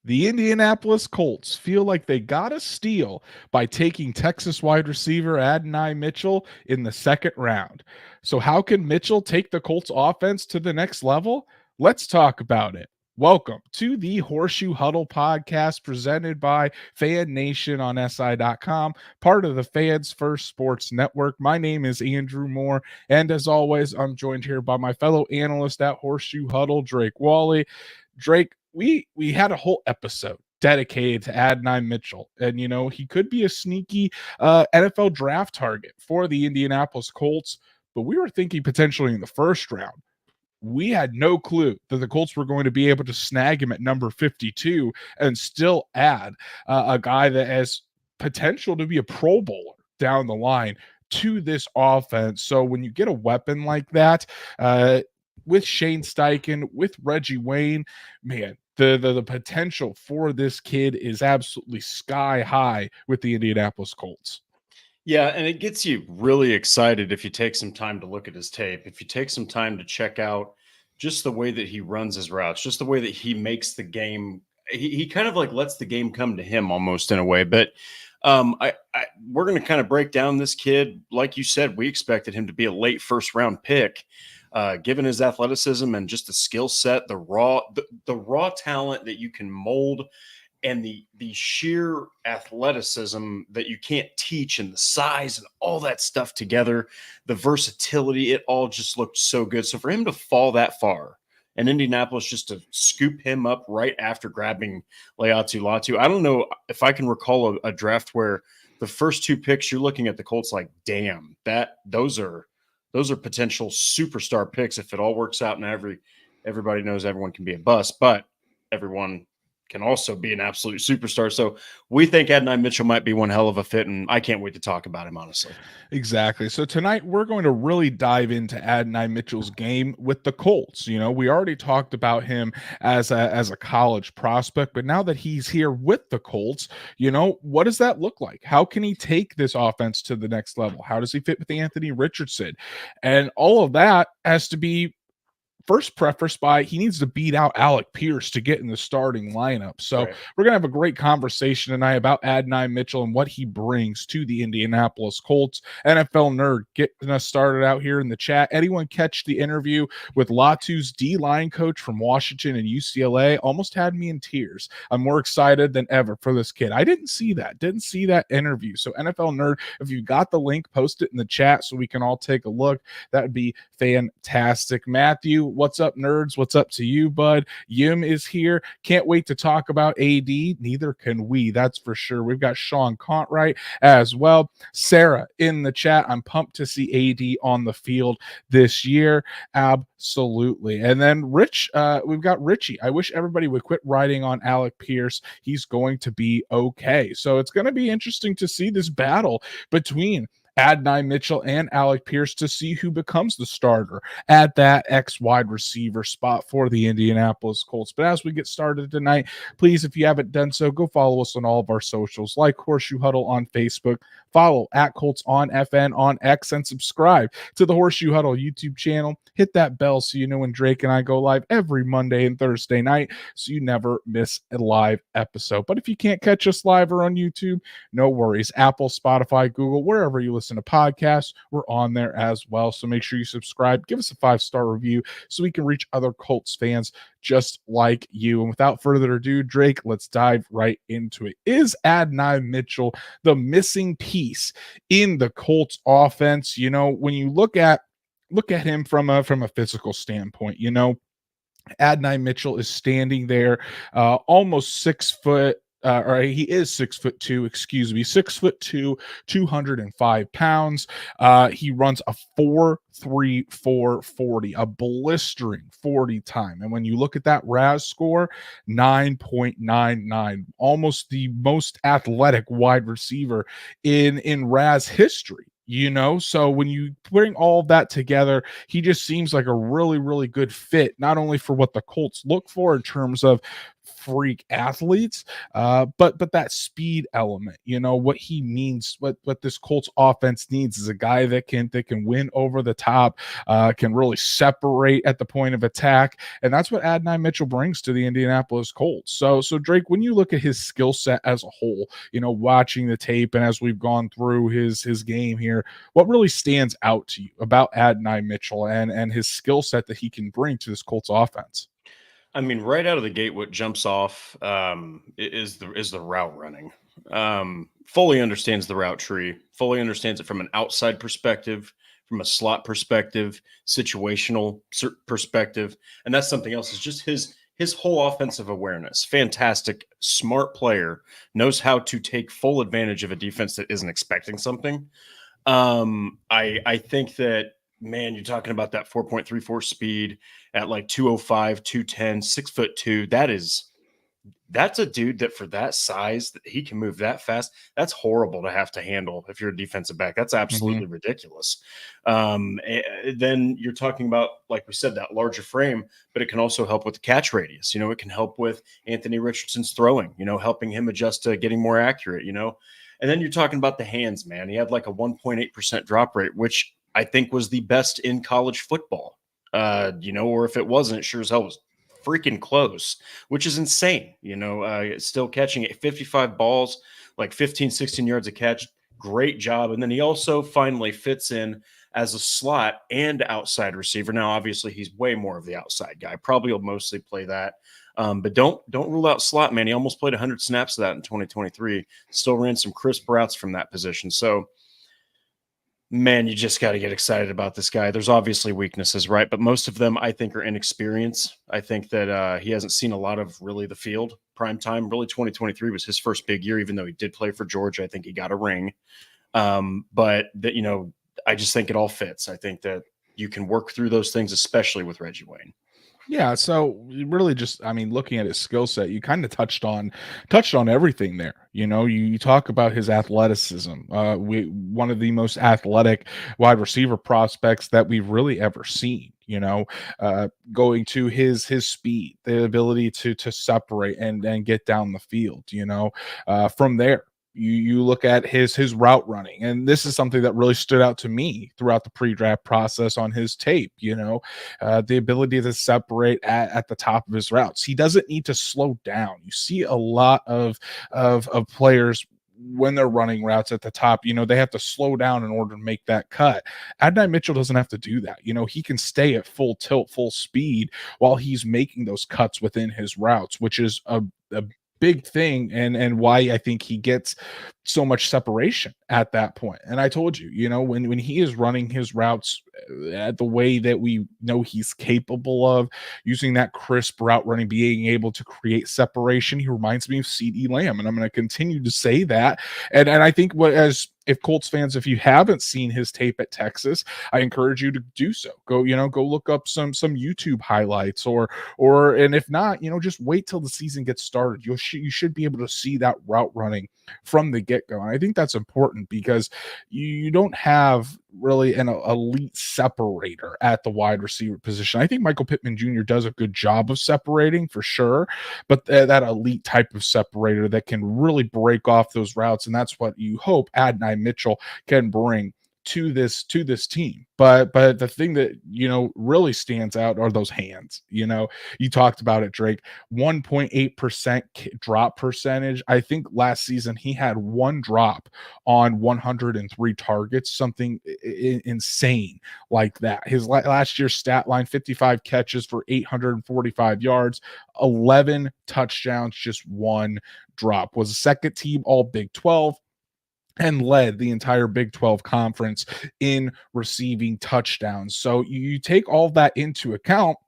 The Indianapolis Colts feel like they got a steal by taking Texas wide receiver Adonai Mitchell in the second round. So, how can Mitchell take the Colts offense to the next level? Let's talk about it. Welcome to the Horseshoe Huddle Podcast presented by Fan Nation on SI.com, part of the Fans First Sports Network. My name is Andrew Moore, and as always, I'm joined here by my fellow analyst at Horseshoe Huddle, Drake Wally. Drake, we had a whole episode dedicated to Adonai Mitchell, and he could be a sneaky NFL draft target for the Indianapolis Colts, but we were thinking potentially in the first round. We had no clue that the Colts were going to be able to snag him at number 52 and still add a guy that has potential to be a Pro Bowler down the line to this offense. So when you get a weapon like that, with Shane Steichen, with Reggie Wayne, man, the potential for this kid is absolutely sky high with the Indianapolis Colts. Yeah, and it gets you really excited if you take some time to look at his tape, if you take some time to check out just the way that he runs his routes, just the way that he makes the game. He kind of like lets the game come to him almost in a way. But we're going to kind of break down this kid. Like you said, we expected him to be a late first round pick. Given his athleticism and just the skill set, the raw talent that you can mold, and the sheer athleticism that you can't teach, and the size and all that stuff together, the versatility, it all just looked so good. So for him to fall that far, and Indianapolis just to scoop him up right after grabbing Laiatu Latu, I don't know if I can recall a draft where the first two picks you're looking at the Colts like, damn, those are potential superstar picks if it all works out, and everybody knows everyone can be a bust, but everyone can also be an absolute superstar. So we think Adonai Mitchell might be one hell of a fit, and I can't wait to talk about him, honestly. Exactly. So tonight we're going to really dive into Adonai Mitchell's game with the Colts. We already talked about him as a college prospect, but now that he's here with the Colts, what does that look like? How can he take this offense to the next level? How does he fit with Anthony Richardson? And all of that has to be first preface by he needs to beat out Alec Pierce to get in the starting lineup. So Right. We're going to have a great conversation tonight about Adonai Mitchell and what he brings to the Indianapolis Colts. NFL Nerd getting us started out here in the chat. Anyone catch the interview with Latu's D-line coach from Washington and UCLA? Almost had me in tears. I'm more excited than ever for this kid. I didn't see that interview. So NFL Nerd, if you got the link, post it in the chat so we can all take a look. That would be fantastic. Matthew, what's up, nerds? What's up to you, bud? Yim is here. Can't wait to talk about AD. Neither can we, that's for sure. We've got Sean Contright as well. Sarah in the chat. I'm pumped to see AD on the field this year. Absolutely. And then Rich, we've got Richie. I wish everybody would quit riding on Alec Pierce. He's going to be okay. So it's going to be interesting to see this battle between Adonai Mitchell and Alec Pierce to see who becomes the starter at that X wide receiver spot for the Indianapolis Colts. But as we get started tonight, please, if you haven't done so, go follow us on all of our socials, like Horseshoe Huddle on Facebook, follow at Colts on FN on X, and subscribe to the Horseshoe Huddle YouTube channel. Hit that bell so you know when Drake and I go live every Monday and Thursday night so you never miss a live episode. But if you can't catch us live or on YouTube, no worries. Apple, Spotify, Google, wherever you listen to podcasts, we're on there as well. So make sure you subscribe, give us a 5-star review so we can reach other Colts fans just like you. And without further ado, Drake, let's dive right into it. Is Adonai Mitchell the missing piece in the Colts offense? When you look at him from a physical standpoint, Adonai Mitchell is standing there, almost 6 foot. Or he is 6'2", 6'2", 205 pounds. He runs a 4.34 40, a blistering 40 time. And when you look at that RAS score, 9.99, almost the most athletic wide receiver in RAS history. So when you bring all of that together, he just seems like a really, really good fit, not only for what the Colts look for in terms of freak athletes, but that speed element, what he means, what this Colts offense needs is a guy that can win over the top, can really separate at the point of attack, and that's what Adonai Mitchell brings to the Indianapolis Colts. So Drake, when you look at his skill set as a whole, watching the tape and as we've gone through his game here, what really stands out to you about Adonai Mitchell and his skill set that he can bring to this Colts offense? I mean, right out of the gate, what jumps off is the route running. Fully understands the route tree, fully understands it from an outside perspective, from a slot perspective, situational perspective, and that's something else. Is just his whole offensive awareness. Fantastic, smart player, knows how to take full advantage of a defense that isn't expecting something. I think that, man, you're talking about that 4.34 speed at like 205, 210, 6'2". That's a dude that for that size, that he can move that fast. That's horrible to have to handle if you're a defensive back. That's absolutely ridiculous. Then you're talking about, like we said, that larger frame, but it can also help with the catch radius. It can help with Anthony Richardson's throwing, helping him adjust to getting more accurate, And then you're talking about the hands, man. He had like a 1.8% drop rate, which I think was the best in college football. Or if it wasn't, it sure as hell was freaking close, which is insane. Still catching it 55 balls, like 15, 16 yards a catch. Great job. And then he also finally fits in as a slot and outside receiver. Now, obviously, he's way more of the outside guy. Probably will mostly play that. But don't rule out slot, man. He almost played 100 snaps of that in 2023. Still ran some crisp routes from that position. So, man, you just got to get excited about this guy. There's obviously weaknesses, right? But most of them, I think, are inexperience. I think that he hasn't seen a lot of really the field prime time. Really, 2023 was his first big year, even though he did play for Georgia. I think he got a ring. But that, I just think it all fits. I think that you can work through those things, especially with Reggie Wayne. Yeah, so really just, looking at his skill set, you kind of touched on everything there. You talk about his athleticism. One of the most athletic wide receiver prospects that we've really ever seen. Going to his speed, the ability to separate and get down the field. From there, you look at his route running, and this is something that really stood out to me throughout the pre-draft process on his tape. The ability to separate at the top of his routes. He doesn't need to slow down. You see a lot of players when they're running routes at the top, they have to slow down in order to make that cut. Adonai Mitchell doesn't have to do that. He can stay at full tilt, full speed while he's making those cuts within his routes, which is a big thing and why I think he gets so much separation at that point. And I told you, when he is running his routes at the way that we know he's capable of, using that crisp route running, being able to create separation, he reminds me of CeeDee Lamb, and I'm going to continue to say that. And I think if Colts fans, if you haven't seen his tape at Texas, I encourage you to do so. Go look up some YouTube highlights and if not, just wait till the season gets started. You should be able to see that route running from the get-go. And I think that's important because you don't have really an elite separator at the wide receiver position. I think Michael Pittman Jr. does a good job of separating for sure, but that elite type of separator that can really break off those routes, and that's what you hope Adonai Mitchell can bring to this team. But the thing that really stands out are those hands. You talked about it, Drake. 1.8% drop percentage. I think last season he had one drop on 103 targets, something insane like that. His last year's stat line: 55 catches for 845 yards, 11 touchdowns, just one drop. Was a second team All Big 12 and led the entire Big 12 conference in receiving touchdowns. So you take all that into account,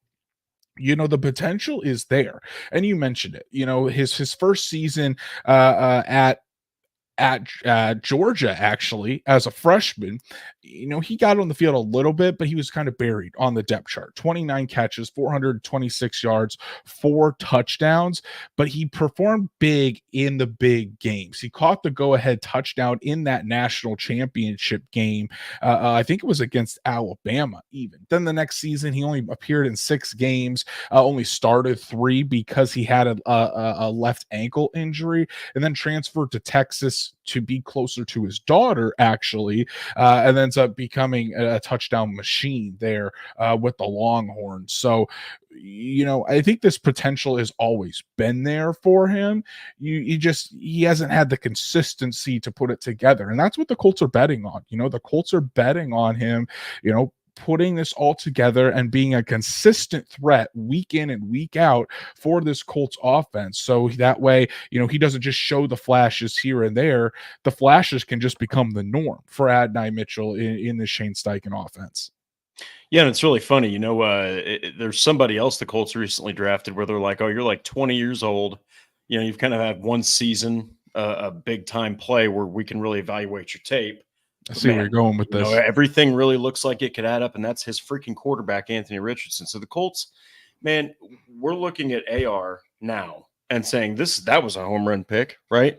the potential is there. And you mentioned it, his first season at at Georgia, actually, as a freshman, he got on the field a little bit, but he was kind of buried on the depth chart. 29 catches, 426 yards, 4 touchdowns, but he performed big in the big games. He caught the go-ahead touchdown in that national championship game. I think it was against Alabama even. Then the next season, he only appeared in 6 games, only started 3 because he had a left ankle injury, and then transferred to Texas to be closer to his daughter, actually, and ends up becoming a touchdown machine there with the Longhorns. So, I think this potential has always been there for him. He hasn't had the consistency to put it together, and that's what the Colts are betting on. The Colts are betting on him, putting this all together and being a consistent threat week in and week out for this Colts offense. So that way, he doesn't just show the flashes here and there. The flashes can just become the norm for Adonai Mitchell in the Shane Steichen offense. Yeah, and it's really funny. There's somebody else the Colts recently drafted where they're like, oh, you're like 20 years old. You've kind of had one season, a big time play where we can really evaluate your tape. I see where you're going with this. Everything really looks like it could add up, and that's his freaking quarterback, Anthony Richardson. So the Colts, man, we're looking at AR now and saying that was a home run pick, right?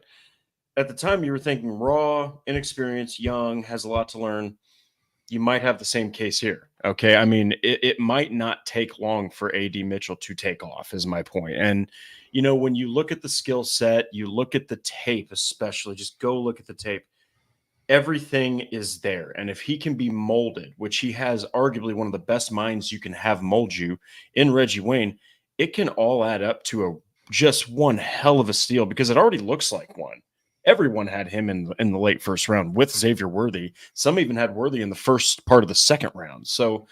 At the time, you were thinking raw, inexperienced, young, has a lot to learn. You might have the same case here. Okay. I mean, it might not take long for AD Mitchell to take off, is my point. And, when you look at the skill set, you look at the tape, especially, just go look at the tape. Everything is there. And if he can be molded, which he has arguably one of the best minds you can have mold you in Reggie Wayne, it can all add up to just one hell of a steal, because it already looks like one. Everyone had him in the late first round with Xavier Worthy. Some even had Worthy in the first part of the second round. So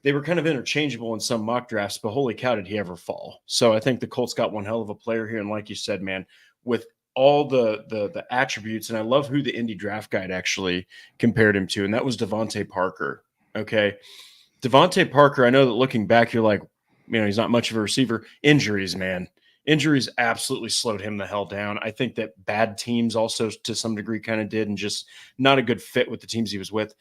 they were kind of interchangeable in some mock drafts, but holy cow, did he ever fall. So I think the Colts got one hell of a player here. And like you said, man, with all the attributes, and I love who the Indy Draft Guide actually compared him to, and that was Devontae Parker. Okay. Devontae Parker, I know that looking back, you're like, he's not much of a receiver. Injuries, man. Injuries absolutely slowed him the hell down. I think that bad teams also to some degree kind of did, and just not a good fit with the teams he was with.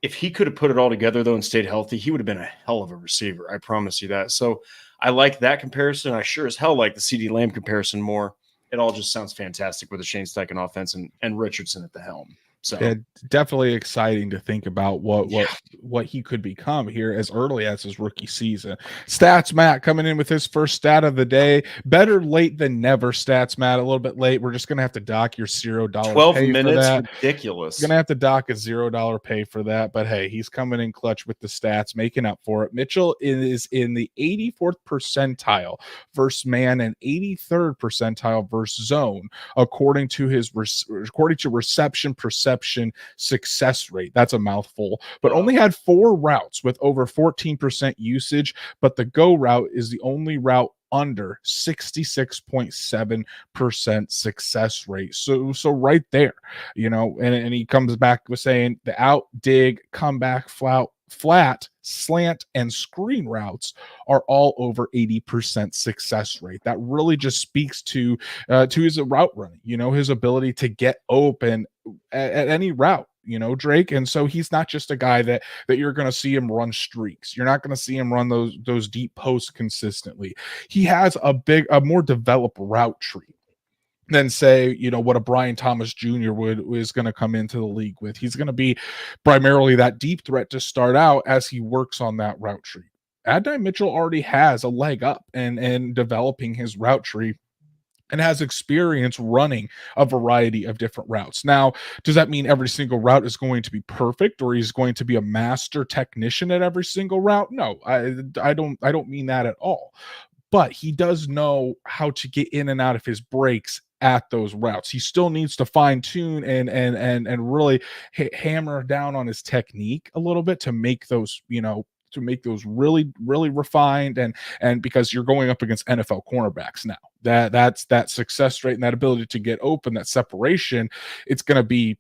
If he could have put it all together, though, and stayed healthy, he would have been a hell of a receiver. I promise you that. So I like that comparison. I sure as hell like the CD Lamb comparison more. It all just sounds fantastic with the Shane Steichen offense and Richardson at the helm. So yeah, definitely exciting to think about what he could become here as early as his rookie season. Stats Matt coming in with his first stat of the day. Better late than never, Stats Matt. A little bit late. We're just gonna have to dock your $0 12 pay minutes, for that. ridiculous. Gonna have to dock a $0 pay for that. But hey, he's coming in clutch with the stats, making up for it. Mitchell is in the 84th percentile versus man and 83rd percentile versus zone, according to reception perception success rate. That's a mouthful, but only had 4 routes with over 14% usage, but the go route is the only route under 66.7% success rate. So right there, and he comes back with saying the out, dig, comeback, flat, slant, and screen routes are all over 80% success rate. That really just speaks to his route running, his ability to get open at any route, Drake. And so he's not just a guy that you're going to see him run streaks. You're not going to see him run those deep posts consistently. He has a more developed route tree than say, what a Brian Thomas Jr. is going to come into the league with. He's going to be primarily that deep threat to start out as he works on that route tree. Adonai Mitchell already has a leg up and developing his route tree, and has experience running a variety of different routes. Now, does that mean every single route is going to be perfect, or he's going to be a master technician at every single route? No, I don't mean that at all. But he does know how to get in and out of his breaks at those routes. He still needs to fine tune and really hammer down on his technique a little bit to make those, really, really refined, and because you're going up against NFL cornerbacks now, that's that success rate and that ability to get open, that separation, it's going to be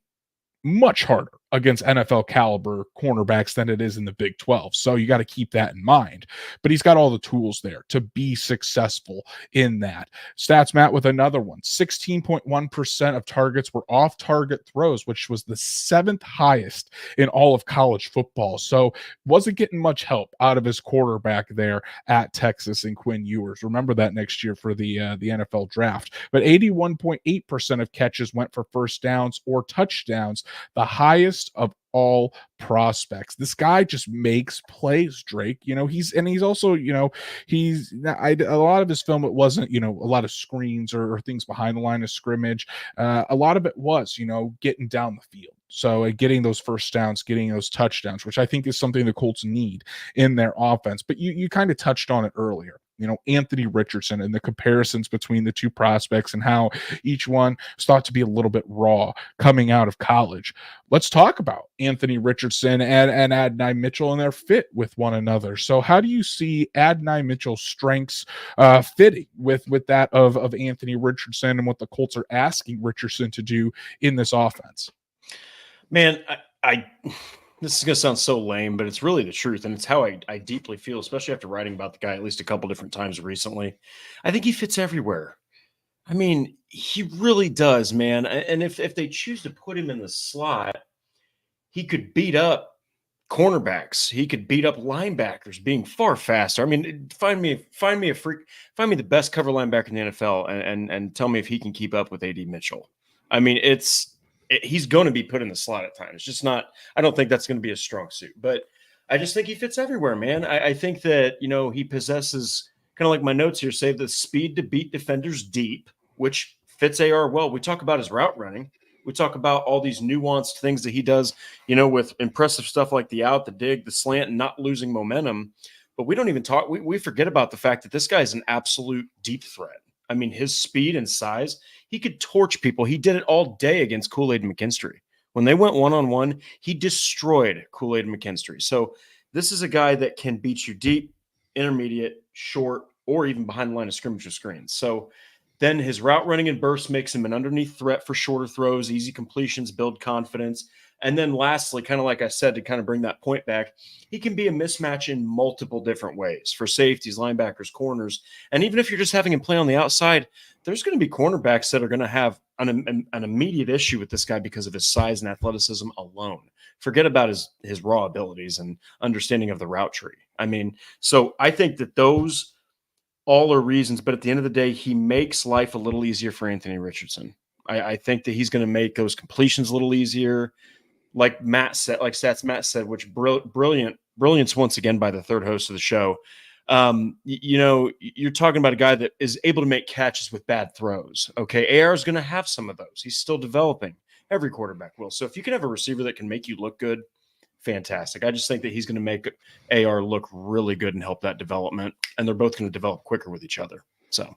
much harder against NFL caliber cornerbacks than it is in the Big 12. So you got to keep that in mind. But he's got all the tools there to be successful in that. Stats Matt with another one. 16.1% of targets were off target throws, which was the 7th highest in all of college football. So wasn't getting much help out of his quarterback there at Texas and Quinn Ewers. Remember that next year for the NFL draft. But 81.8% of catches went for first downs or touchdowns, the highest of all prospects. This guy just makes plays, Drake. He's also, a lot of his film, it wasn't, a lot of screens or things behind the line of scrimmage. A lot of it was, getting down the field. So getting those first downs, getting those touchdowns, which I think is something the Colts need in their offense. But you kind of touched on it earlier. Anthony Richardson and the comparisons between the two prospects and how each one is thought to be a little bit raw coming out of college. Let's talk about Anthony Richardson and Adonai Mitchell and their fit with one another. So how do you see Adonai Mitchell's strengths fitting with that of Anthony Richardson and what the Colts are asking Richardson to do in this offense? Man, I this is going to sound so lame, but it's really the truth. And it's how I deeply feel, especially after writing about the guy at least a couple different times recently. I think he fits everywhere. I mean, he really does, man. And if they choose to put him in the slot, he could beat up cornerbacks. He could beat up linebackers being far faster. I mean, find me the best cover linebacker in the NFL and tell me if he can keep up with AD Mitchell. I mean, he's going to be put in the slot at times. It's just not, I don't think that's going to be a strong suit, but I just think he fits everywhere, man. I think that, he possesses kind of like my notes here say the speed to beat defenders deep, which fits AR well. We talk about his route running. We talk about all these nuanced things that he does, with impressive stuff like the out, the dig, the slant, and not losing momentum. But we don't even talk, we forget about the fact that this guy is an absolute deep threat. I mean, his speed and size, he could torch people. He did it all day against Kool-Aid McKinstry. When they went one-on-one, he destroyed Kool-Aid McKinstry. So this is a guy that can beat you deep, intermediate, short, or even behind the line of scrimmage or screens. So then his route running and burst makes him an underneath threat for shorter throws, easy completions, build confidence. And then lastly, kind of like I said, to kind of bring that point back, he can be a mismatch in multiple different ways for safeties, linebackers, corners. And even if you're just having him play on the outside, there's going to be cornerbacks that are going to have an immediate issue with this guy because of his size and athleticism alone. Forget about his raw abilities and understanding of the route tree. I mean, so I think that those all are reasons, but at the end of the day, he makes life a little easier for Anthony Richardson. I think that he's going to make those completions a little easier. Like Matt said, like Stats Matt said, which brilliance once again by the third host of the show. You're talking about a guy that is able to make catches with bad throws. Okay, AR is going to have some of those. He's still developing. Every quarterback will. So if you can have a receiver that can make you look good, fantastic. I just think that he's going to make AR look really good and help that development. And they're both going to develop quicker with each other. So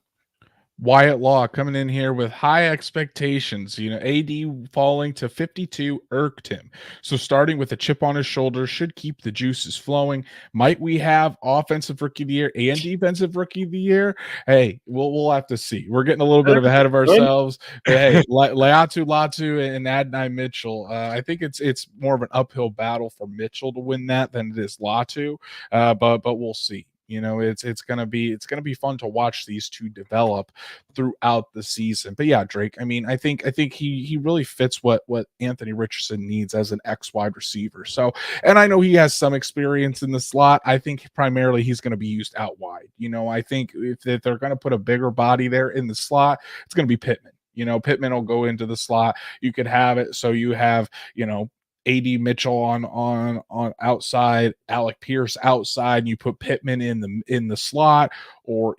Wyatt Law coming in here with high expectations. AD falling to 52 irked him. So starting with a chip on his shoulder should keep the juices flowing. Might we have offensive rookie of the year and defensive rookie of the year? Hey, we'll have to see. We're getting a little bit ahead of ourselves. But hey, Latu and Adonai Mitchell. I think it's more of an uphill battle for Mitchell to win that than it is Latu. But we'll see. It's gonna be fun to watch these two develop throughout the season. But yeah, Drake, I mean, I think he really fits what Anthony Richardson needs as an X wide receiver. So, and I know he has some experience in the slot. I think primarily he's going to be used out wide. I think if they're going to put a bigger body there in the slot, it's going to be Pittman. Pittman will go into the slot. You could have it so you have, AD Mitchell on outside, Alec Pierce outside, and you put Pittman in the slot, or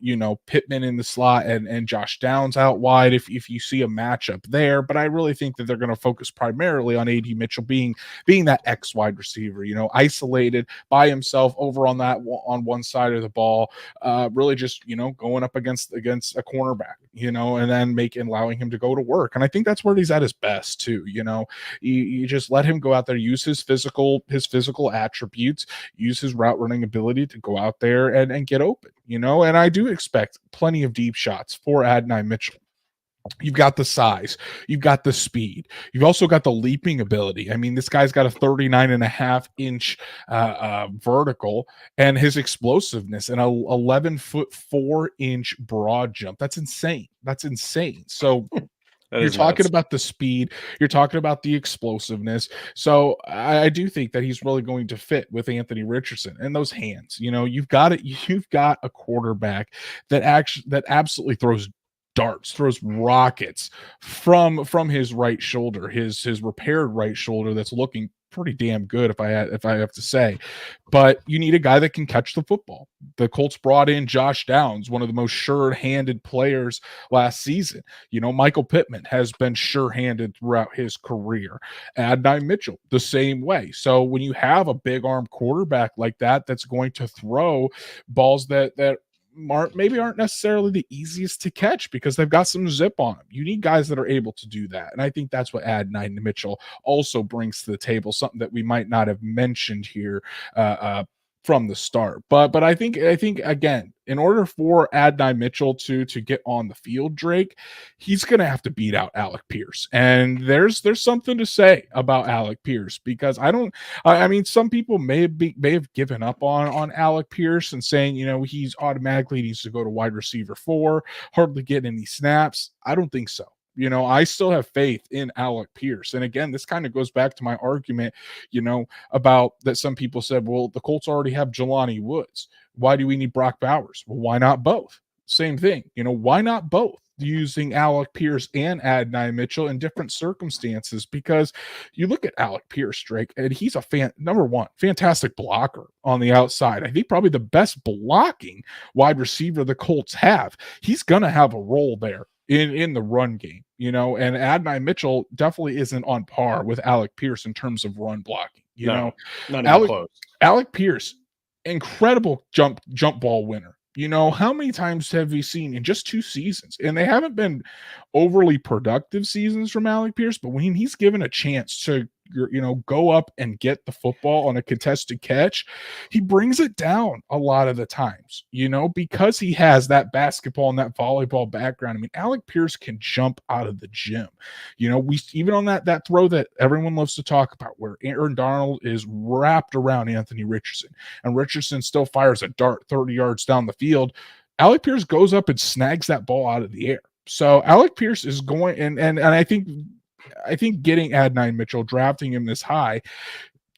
Pittman in the slot and Josh Downs out wide if you see a matchup there. But I really think that they're going to focus primarily on AD Mitchell being that X wide receiver, isolated by himself over on one side of the ball, really just going up against a cornerback, and then allowing him to go to work. And I think that's where he's at his best too. You just let him go out there, use his physical attributes, use his route running ability to go out there and get open, and I do expect plenty of deep shots for Adonai Mitchell. You've got the size, you've got the speed, you've also got the leaping ability. I mean, this guy's got a 39.5-inch vertical, and his explosiveness and a 11-foot 4-inch broad jump. That's insane. That's insane. So That you're is talking nuts. about the speed, you're talking about the explosiveness. So I do think that he's really going to fit with Anthony Richardson and those hands. You've got it. You've got a quarterback that absolutely throws darts, throws rockets from his right shoulder, his repaired right shoulder that's looking pretty damn good if I have to say. But you need a guy that can catch the football. The Colts brought in Josh Downs, one of the most sure-handed players last season. Michael Pittman has been sure-handed throughout his career. Adonai Mitchell, the same way. So when you have a big arm quarterback like that, that's going to throw balls that aren't necessarily the easiest to catch because they've got some zip on them. You need guys that are able to do that. And I think that's what Adonai Mitchell also brings to the table, something that we might not have mentioned here from the start. But I think again, in order for Adonai Mitchell to get on the field, Drake, he's going to have to beat out Alec Pierce. And there's something to say about Alec Pierce because I mean, some people may have given up on Alec Pierce and saying, he's automatically needs to go to wide receiver 4, hardly getting any snaps. I don't think so. I still have faith in Alec Pierce. And again, this kind of goes back to my argument, about that some people said, well, the Colts already have Jelani Woods. Why do we need Brock Bowers? Well, why not both? Same thing. Why not both? Using Alec Pierce and Adonai Mitchell in different circumstances, because you look at Alec Pierce, Drake, and he's number one, fantastic blocker on the outside. I think probably the best blocking wide receiver the Colts have. He's going to have a role there in the run game, and Adonai Mitchell definitely isn't on par with Alec Pierce in terms of run blocking. Not even close. Alec Pierce, incredible jump ball winner. How many times have we seen in just 2 seasons? And they haven't been overly productive seasons from Alec Pierce, but when he's given a chance to, go up and get the football on a contested catch, he brings it down a lot of the times, because he has that basketball and that volleyball background. I mean, Alec Pierce can jump out of the gym. We even on that throw that everyone loves to talk about where Aaron Donald is wrapped around Anthony Richardson and Richardson still fires a dart 30 yards down the field. Alec Pierce goes up and snags that ball out of the air. So Alec Pierce is going, and I think getting Adonai Mitchell, drafting him this high,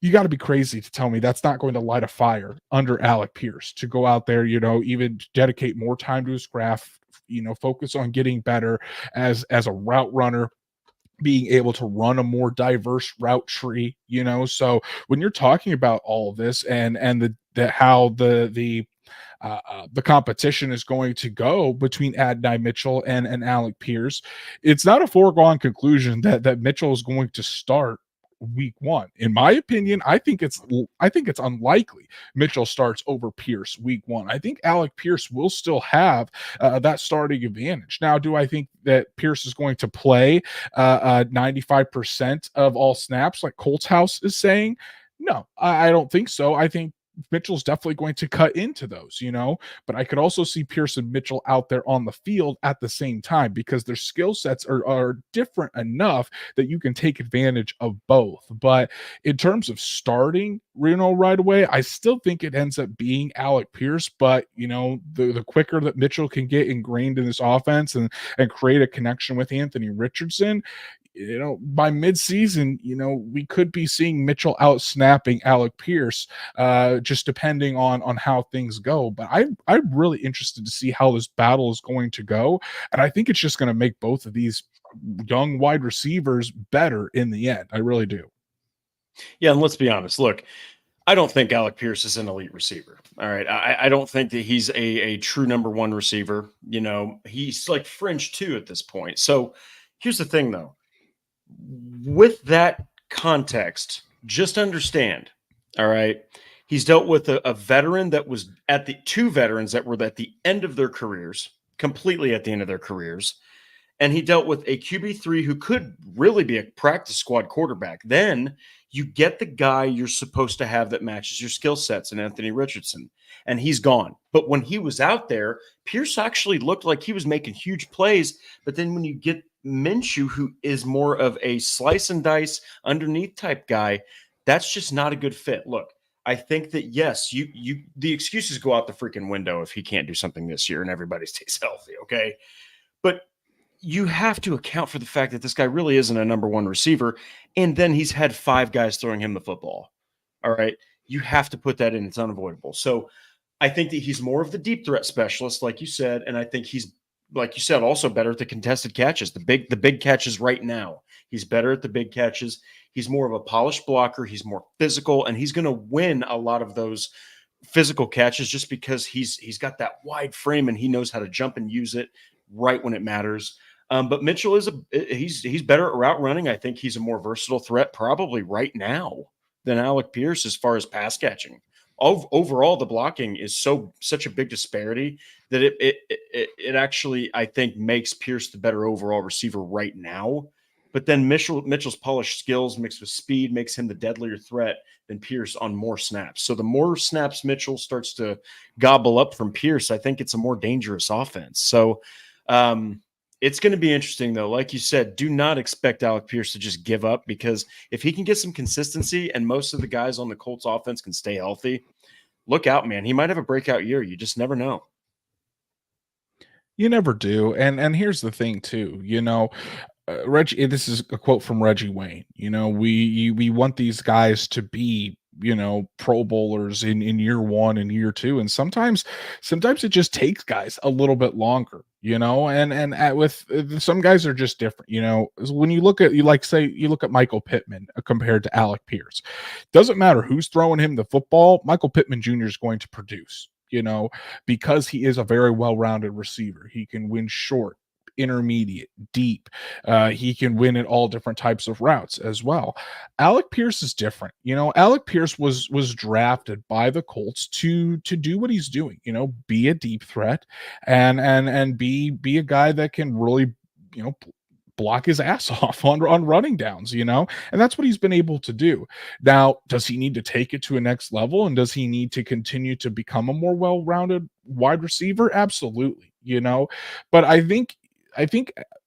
you got to be crazy to tell me that's not going to light a fire under Alec Pierce to go out there, even dedicate more time to his craft, focus on getting better as a route runner, being able to run a more diverse route tree, So when you're talking about all of this and how the competition is going to go between Adonai Mitchell and Alec Pierce, it's not a foregone conclusion that Mitchell is going to start week 1. In my opinion, I think it's unlikely Mitchell starts over Pierce week 1. I think Alec Pierce will still have that starting advantage. Now, do I think that Pierce is going to play 95% of all snaps like Colts House is saying? No, I don't think so. I think Mitchell's definitely going to cut into those, but I could also see Pierce and Mitchell out there on the field at the same time because their skill sets are different enough that you can take advantage of both. But in terms of starting, right away, I still think it ends up being Alec Pierce. But, the quicker that Mitchell can get ingrained in this offense and create a connection with Anthony Richardson, by midseason, we could be seeing Mitchell out snapping Alec Pierce, just depending on how things go. But I'm really interested to see how this battle is going to go. And I think it's just going to make both of these young wide receivers better in the end. I really do. Yeah. And let's be honest. Look, I don't think Alec Pierce is an elite receiver. All right. I don't think that he's a true number 1 receiver. He's like fringe 2 at this point. So here's the thing, though. With that context, just understand, all right, he's dealt with a veteran that was two veterans that were at the end of their careers, completely at the end of their careers, and he dealt with a QB3 who could really be a practice squad quarterback. Then you get the guy you're supposed to have that matches your skill sets in Anthony Richardson, and he's gone. But when he was out there, Pierce actually looked like he was making huge plays. But then when you get Minshew, who is more of a slice and dice underneath type guy, that's just not a good fit. Look, I think that yes, the excuses go out the freaking window if he can't do something this year and everybody stays healthy, okay? But you have to account for the fact that this guy really isn't a number one receiver, and then he's had 5 guys throwing him the football. All right, you have to put that in; it's unavoidable. So I think that he's more of the deep threat specialist, like you said, and I think he's, like you said, also better at the contested catches, the big catches right now. He's better at the big catches. He's more of a polished blocker. He's more physical, and he's going to win a lot of those physical catches just because he's got that wide frame and he knows how to jump and use it right when it matters. But Mitchell he's better at route running. I think he's a more versatile threat probably right now than Alec Pierce as far as pass catching. Overall, the blocking is such a big disparity that it actually, I think, makes Pierce the better overall receiver right now. But then Mitchell's polished skills mixed with speed makes him the deadlier threat than Pierce on more snaps. So the more snaps Mitchell starts to gobble up from Pierce, I think it's a more dangerous offense. So it's going to be interesting, though. Like you said, do not expect Alec Pierce to just give up, because if he can get some consistency and most of the guys on the Colts offense can stay healthy, look out, man. He might have a breakout year. You just never know. You never do. And here's the thing too, Reggie, this is a quote from Reggie Wayne. We want these guys to be, Pro Bowlers in year 1 and year 2, and sometimes it just takes guys a little bit longer, with some guys are just different. When you look at Michael Pittman compared to Alec Pierce, doesn't matter who's throwing him the football, Michael Pittman Jr. is going to produce, because he is a very well-rounded receiver. He can win short, intermediate, deep. He can win at all different types of routes as well. Alec Pierce is different. Alec Pierce was drafted by the Colts to do what he's doing, be a deep threat and be a guy that can really, block his ass off on running downs, and that's what he's been able to do. Now, does he need to take it to a next level, and does he need to continue to become a more well-rounded wide receiver? Absolutely, but I think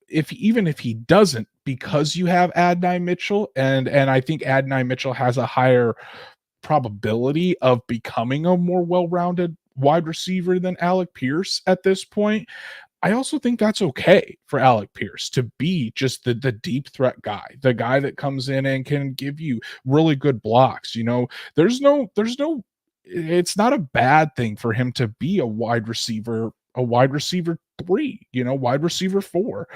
if he doesn't, because you have Adonai Mitchell, and I think Adonai Mitchell has a higher probability of becoming a more well-rounded wide receiver than Alec Pierce at this point. I also think that's okay for Alec Pierce to be just the deep threat guy, the guy that comes in and can give you really good blocks. It's not a bad thing for him to be a wide receiver 3, wide receiver 4.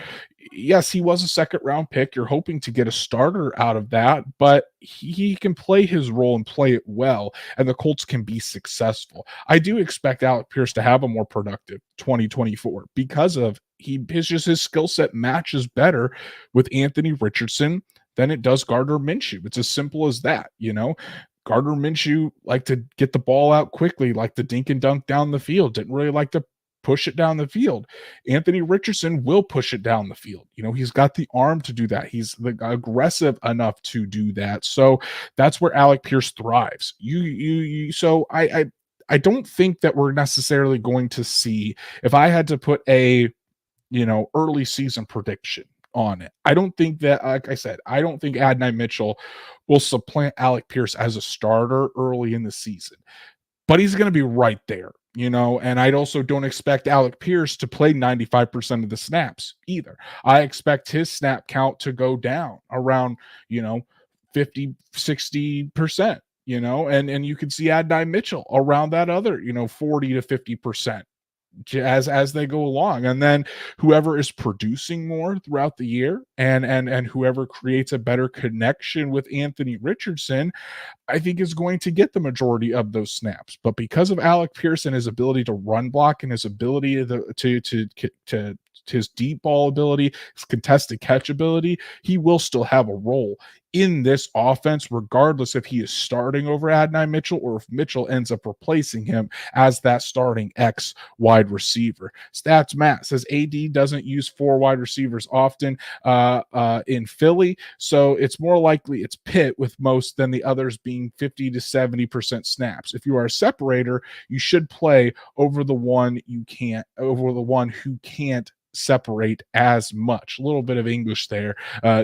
Yes, he was a second round pick. You're hoping to get a starter out of that, but he can play his role and play it well, and the Colts can be successful. I do expect Alec Pierce to have a more productive 2024 because of his skill set matches better with Anthony Richardson than it does Gardner Minshew. It's as simple as that, Gardner Minshew liked to get the ball out quickly, like the dink and dunk down the field, didn't really like to push it down the field. Anthony Richardson will push it down the field. He's got the arm to do that. He's aggressive enough to do that. So that's where Alec Pierce thrives. So I don't think that we're necessarily going to see, if I had to put a, early season prediction on it, I don't think that, like I said, I don't think Adonai Mitchell will supplant Alec Pierce as a starter early in the season, but he's going to be right there. And I also don't expect Alec Pierce to play 95% of the snaps either. I expect his snap count to go down around, 50, 60%, and you can see Adonai Mitchell around that other, 40 to 50%. As they go along, and then whoever is producing more throughout the year and whoever creates a better connection with Anthony Richardson, I think is going to get the majority of those snaps. But because of Alec Pierce and his ability to run block and his ability to his deep ball ability, his contested catch ability, he will still have a role in this offense, regardless if he is starting over Adonai Mitchell or if Mitchell ends up replacing him as that starting X wide receiver. Stats Matt says AD doesn't use 4 wide receivers often in Philly, so it's more likely it's Pitt with most than the others being 50 to 70% snaps. If you are a separator, you should play over the one who can't separate as much. A little bit of English there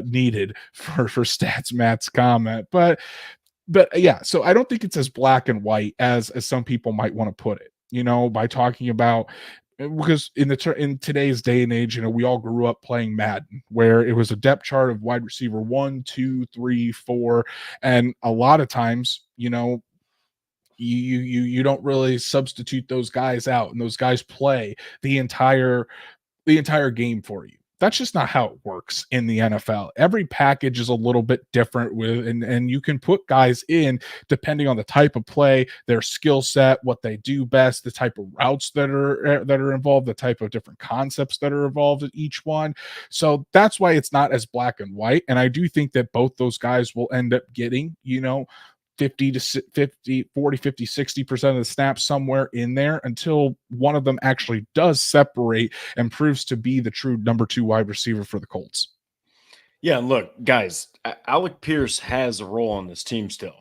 needed for Stats Matt's comment, but yeah. So I don't think it's as black and white as some people might want to put it. By talking about, because in today's day and age, we all grew up playing Madden, where it was a depth chart of wide receiver 1, 2, 3, 4, and a lot of times, you don't really substitute those guys out, and those guys play the entire game for you. That's just not how it works in the NFL. Every package is a little bit different and you can put guys in depending on the type of play, their skill set, what they do best, the type of routes that are involved, the type of different concepts that are involved in each one. So that's why it's not as black and white. And I do think that both those guys will end up getting, 50 to 50, 40, 50, 60% of the snaps somewhere in there until one of them actually does separate and proves to be the true number 2 wide receiver for the Colts. Yeah, and look, guys, Alec Pierce has a role on this team still.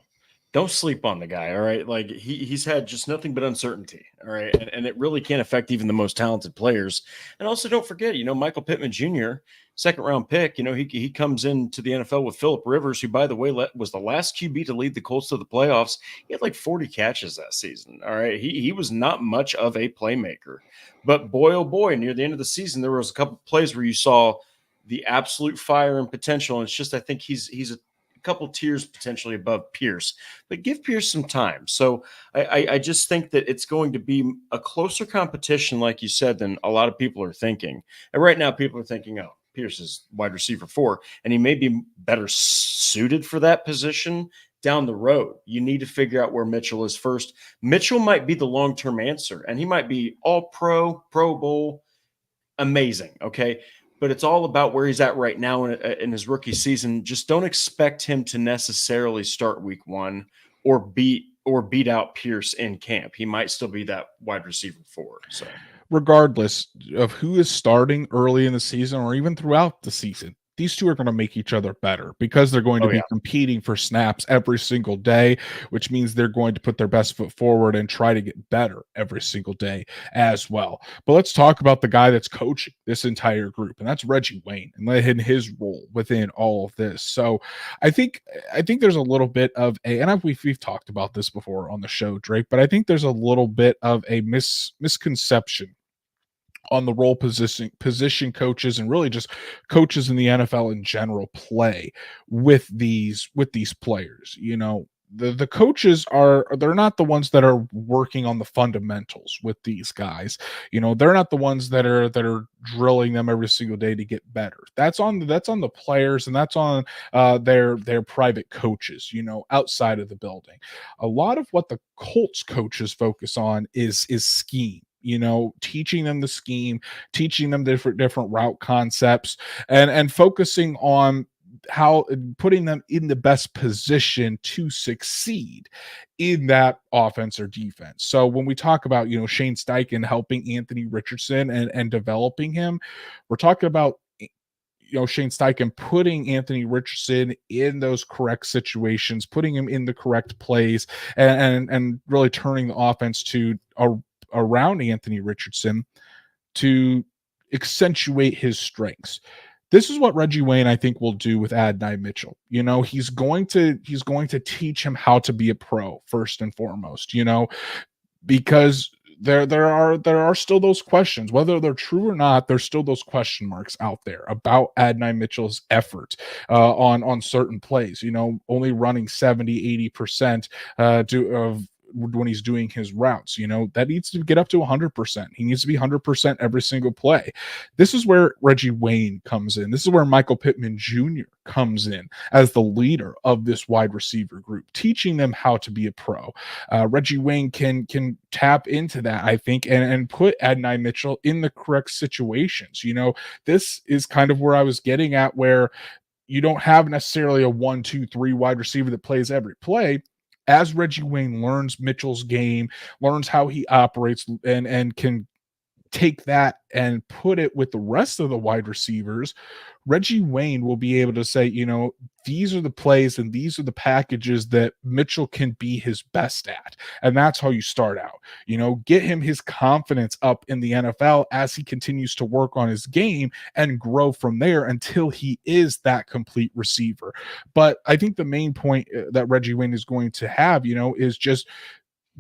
Don't sleep on the guy, all right? Like, he's had just nothing but uncertainty, all right? And it really can't affect even the most talented players. And also, don't forget, Michael Pittman Jr., second-round pick, he comes into the NFL with Phillip Rivers, who, by the way, was the last QB to lead the Colts to the playoffs. He had like 40 catches that season, all right? He was not much of a playmaker. But boy, oh boy, near the end of the season, there was a couple plays where you saw the absolute fire and potential. And it's just, I think he's a couple tiers potentially above Pierce, but give Pierce some time. So I just think that it's going to be a closer competition, like you said, than a lot of people are thinking. And right now people are thinking, oh, Pierce is wide receiver 4, and he may be better suited for that position down the road. You need to figure out where Mitchell is first. Mitchell might be the long-term answer, and he might be all Pro Bowl, amazing. Okay. But it's all about where he's at right now in his rookie season. Just don't expect him to necessarily start week 1 or beat out Pierce in camp. He might still be that wide receiver 4. So regardless of who is starting early in the season or even throughout the season, these two are going to make each other better because they're going to be competing for snaps every single day, which means they're going to put their best foot forward and try to get better every single day as well. But let's talk about the guy that's coaching this entire group, and that's Reggie Wayne and his role within all of this. So I think there's a little bit of we've talked about this before on the show, Drake, but I think there's a little bit of a misconception on the role position coaches and really just coaches in the NFL in general play with these players. The coaches they're not the ones that are working on the fundamentals with these guys. They're not the ones that are drilling them every single day to get better. That's on the players, and that's on their private coaches, outside of the building. A lot of what the Colts coaches focus on is scheme. Teaching them the scheme, teaching them different route concepts, and focusing on how putting them in the best position to succeed in that offense or defense. So when we talk about, Shane Steichen helping Anthony Richardson and developing him, we're talking about Shane Steichen putting Anthony Richardson in those correct situations, putting him in the correct plays, and really turning the offense to around Anthony Richardson to accentuate his strengths. This is what Reggie Wayne, I think, will do with Adonai Mitchell. He's going to teach him how to be a pro first and foremost, because there are still those questions, whether they're true or not. There's still those question marks out there about Adonai Mitchell's effort on certain plays, only running 70-80% of when he's doing his routes. That needs to get up to 100%. He needs to be 100% every single play. This is where Reggie Wayne comes in. This is where Michael Pittman Jr. comes in as the leader of this wide receiver group, teaching them how to be a pro. Reggie Wayne can tap into that, I think, and put Adonai Mitchell in the correct situations. This is kind of where I was getting at, where you don't have necessarily a 1, 2, 3 wide receiver that plays every play. As Reggie Wayne learns Mitchell's game, learns how he operates, and can take that and put it with the rest of the wide receivers, Reggie Wayne will be able to say, these are the plays and these are the packages that Mitchell can be his best at. And that's how you start out. Get him his confidence up in the NFL as he continues to work on his game and grow from there until he is that complete receiver. But I think the main point that Reggie Wayne is going to have, is just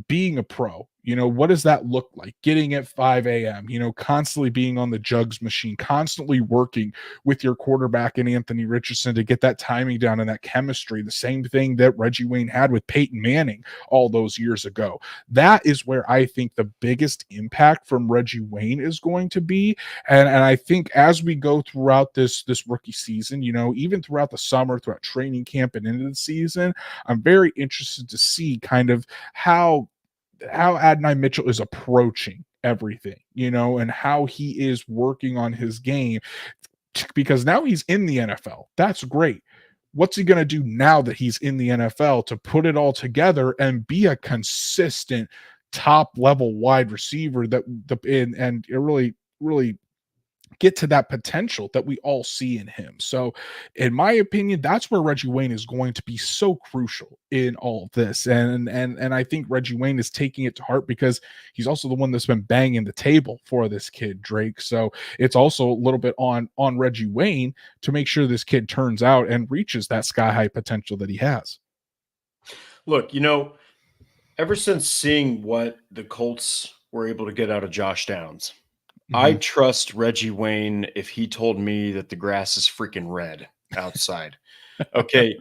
being a pro. What does that look like? Getting at 5 a.m., constantly being on the jugs machine, constantly working with your quarterback and Anthony Richardson to get that timing down and that chemistry. The same thing that Reggie Wayne had with Peyton Manning all those years ago. That is where I think the biggest impact from Reggie Wayne is going to be. And I think as we go throughout this rookie season, even throughout the summer, throughout training camp and into the season, I'm very interested to see kind of how Adonai Mitchell is approaching everything, and how he is working on his game, because now he's in the NFL. That's great. What's he going to do now that he's in the NFL to put it all together and be a consistent top level wide receiver and really, really get to that potential that we all see in him. So in my opinion, that's where Reggie Wayne is going to be so crucial in all of this. And I think Reggie Wayne is taking it to heart because he's also the one that's been banging the table for this kid, Drake. So it's also a little bit on Reggie Wayne to make sure this kid turns out and reaches that sky high potential that he has. Look, ever since seeing what the Colts were able to get out of Josh Downs, I trust Reggie Wayne if he told me that the grass is freaking red outside. Okay.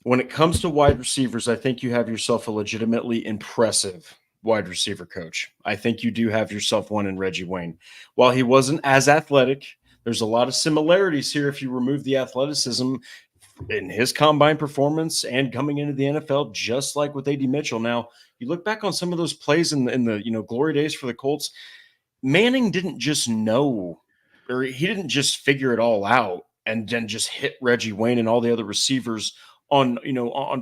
When it comes to wide receivers, I think you have yourself a legitimately impressive wide receiver coach. I think you do have yourself one in Reggie Wayne. While he wasn't as athletic, there's a lot of similarities here if you remove the athleticism in his combine performance and coming into the NFL, just like with AD Mitchell. Now, you look back on some of those plays in the glory days for the Colts. Manning didn't just know, or he didn't just figure it all out and then just hit Reggie Wayne and all the other receivers on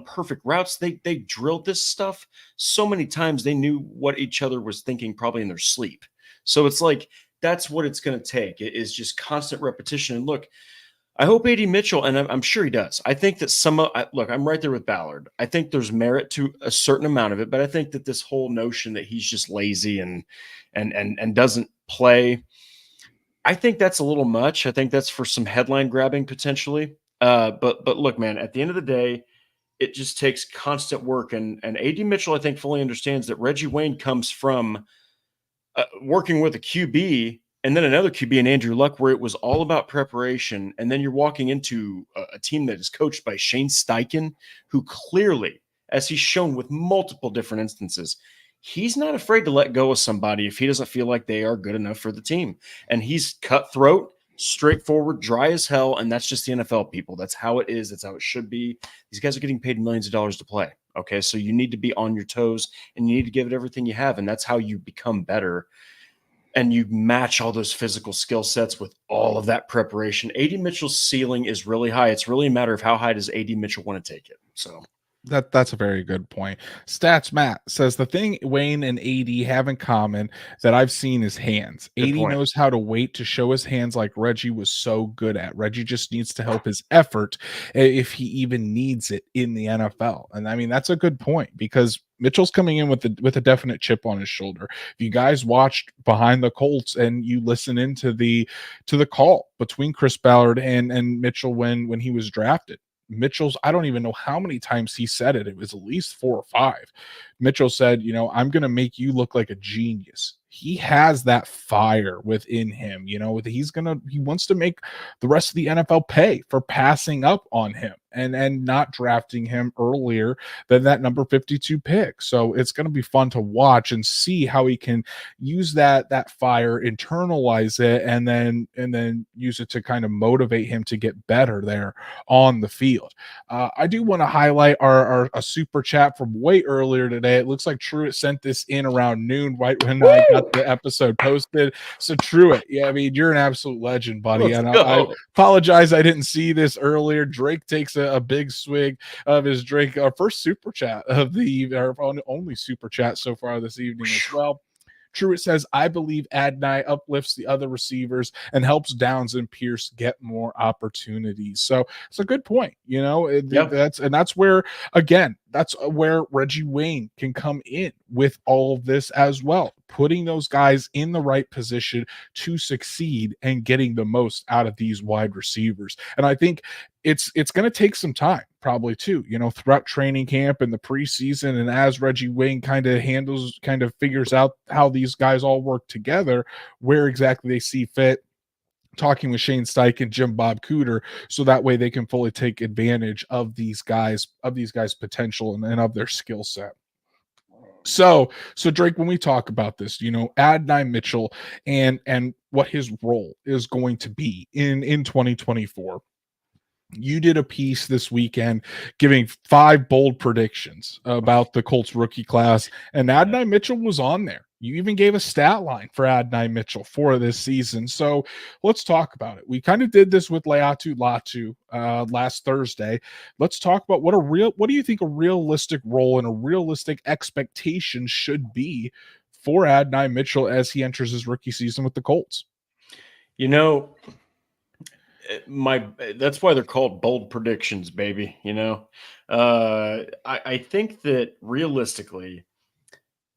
perfect routes. They drilled this stuff so many times they knew what each other was thinking probably in their sleep. So it's like that's what it's going to take. It is just constant repetition. And look, I hope AD Mitchell, and I'm sure he does. I think that look, I'm right there with Ballard. I think there's merit to a certain amount of it, but I think that this whole notion that he's just lazy and doesn't play, I think that's a little much. I think that's for some headline grabbing potentially. But look, man, at the end of the day, it just takes constant work. And AD Mitchell, I think, fully understands that Reggie Wayne comes from working with a QB and then another QB in Andrew Luck, where it was all about preparation. And then you're walking into a team that is coached by Shane Steichen, who clearly, as he's shown with multiple different instances, he's not afraid to let go of somebody if he doesn't feel like they are good enough for the team. And he's cutthroat, straightforward, dry as hell. And that's just the NFL, people. That's how it is. That's how it should be. These guys are getting paid millions of dollars to play. Okay. So you need to be on your toes and you need to give it everything you have. And that's how you become better. And you match all those physical skill sets with all of that preparation. AD Mitchell's ceiling is really high. It's really a matter of how high does AD Mitchell want to take it. So that's a very good point. Stats Matt says the thing Wayne and AD have in common that I've seen is hands. Good AD point. knows how to wait to show his hands like Reggie was so good at. Reggie just needs to help his effort if he even needs it in the NFL. And I mean, that's a good point because Mitchell's coming in with a definite chip on his shoulder. If you guys watched Behind the Colts and you listen into the call between Chris Ballard and Mitchell when he was drafted, Mitchell's, I don't even know how many times he said it. It was at least 4 or 5. Mitchell said, I'm going to make you look like a genius. He has that fire within him. He wants to make the rest of the NFL pay for passing up on him and not drafting him earlier than that number 52 pick. So it's going to be fun to watch and see how he can use that fire, internalize it, and then use it to kind of motivate him to get better there on the field. I do want to highlight a super chat from way earlier today. It looks like Truett sent this in around noon, right when I got get the episode posted. So Truett, yeah, I mean, you're an absolute legend, buddy. Let's And go. I apologize I didn't see this earlier. Drake takes a big swig of his drink. Our first super chat of our only super chat so far this evening as well. Truett says, I believe Adonai uplifts the other receivers and helps Downs and Pierce get more opportunities. So it's a good point. That's where, again, that's where Reggie Wayne can come in with all of this as well, putting those guys in the right position to succeed and getting the most out of these wide receivers. And I think it's going to take some time probably too, throughout training camp and the preseason. And as Reggie Wayne kind of figures out how these guys all work together, where exactly they see fit, talking with Shane Steichen, Jim Bob Cooter, so that way they can fully take advantage of these guys' potential and of their skill set. So Drake, when we talk about this, Adonai Mitchell and what his role is going to be in 2024. You did a piece this weekend giving 5 bold predictions about the Colts rookie class, and Adonai Mitchell was on there. You even gave a stat line for Adonai Mitchell for this season. So let's talk about it. We kind of did this with Leatu Latu last Thursday. Let's talk about what do you think a realistic role and a realistic expectation should be for Adonai Mitchell as he enters his rookie season with the Colts? That's why they're called bold predictions, baby. I think that realistically,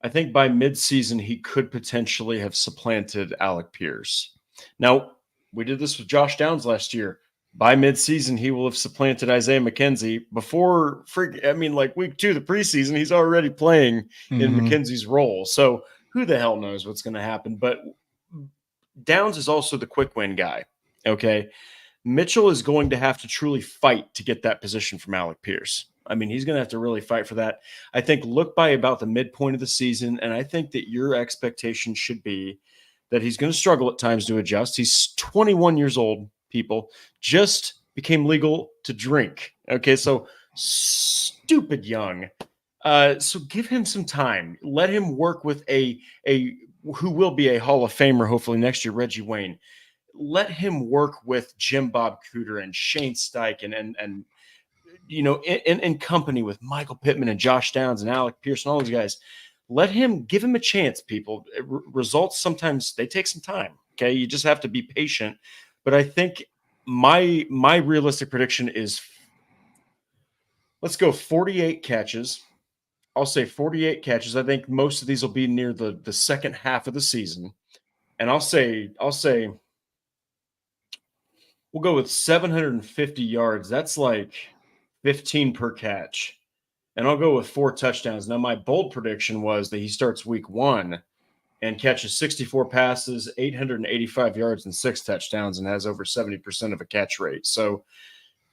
I think by midseason he could potentially have supplanted Alec Pierce. Now, we did this with Josh Downs last year. By midseason, he will have supplanted Isaiah McKenzie before week 2 of the preseason. He's already playing in McKenzie's role. So who the hell knows what's going to happen? But Downs is also the quick win guy. Okay. Mitchell is going to have to truly fight to get that position from Alec Pierce. I mean, he's going to have to really fight for that. I think look by about the midpoint of the season, and I think that your expectation should be that he's going to struggle at times to adjust. He's 21 years old, people. Just became legal to drink. Okay, so stupid young. So give him some time. Let him work with a who will be a Hall of Famer hopefully next year, Reggie Wayne. Let him work with Jim Bob Cooter and Shane Steichen and in company with Michael Pittman and Josh Downs and Alec Pierce and all those guys. Give him a chance, people. Results sometimes they take some time. Okay, you just have to be patient. But I think my realistic prediction is, let's go 48 catches. I'll say 48 catches. I think most of these will be near the second half of the season, and I'll say. We'll go with 750 yards. That's like 15 per catch. And I'll go with 4 touchdowns. Now, my bold prediction was that he starts week 1 and catches 64 passes, 885 yards, and 6 touchdowns, and has over 70% of a catch rate. So,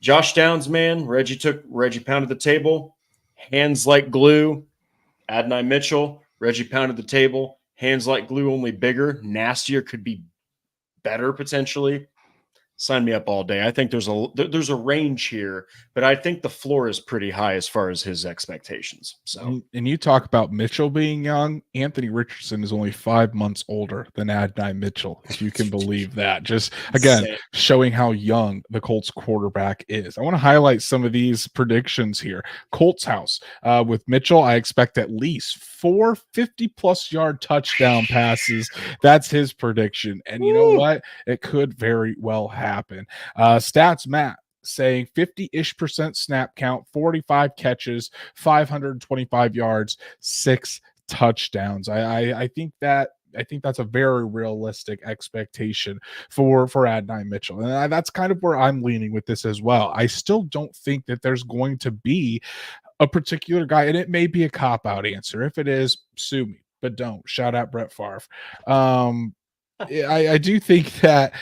Josh Downs, man, Reggie pounded the table, hands like glue. Adonai Mitchell, Reggie pounded the table, hands like glue, only bigger, nastier, could be better potentially. Sign me up all day. I think there's a range here, but I think the floor is pretty high as far as his expectations. So, and you talk about Mitchell being young. Anthony Richardson is only 5 months older than Adonai Mitchell, if you can believe that. Just again, showing how young the Colts quarterback is. I want to highlight some of these predictions here. Colts house with Mitchell, I expect at least 4 50-plus yard touchdown passes. That's his prediction, and you know what? It could very well happen. Stats Matt saying 50-ish% snap count, 45 catches, 525 yards, 6 touchdowns. I think that's a very realistic expectation for Adonai Mitchell. And that's kind of where I'm leaning with this as well. I still don't think that there's going to be a particular guy, and it may be a cop-out answer. If it is, sue me, but don't. Shout out Brett Favre. I do think that,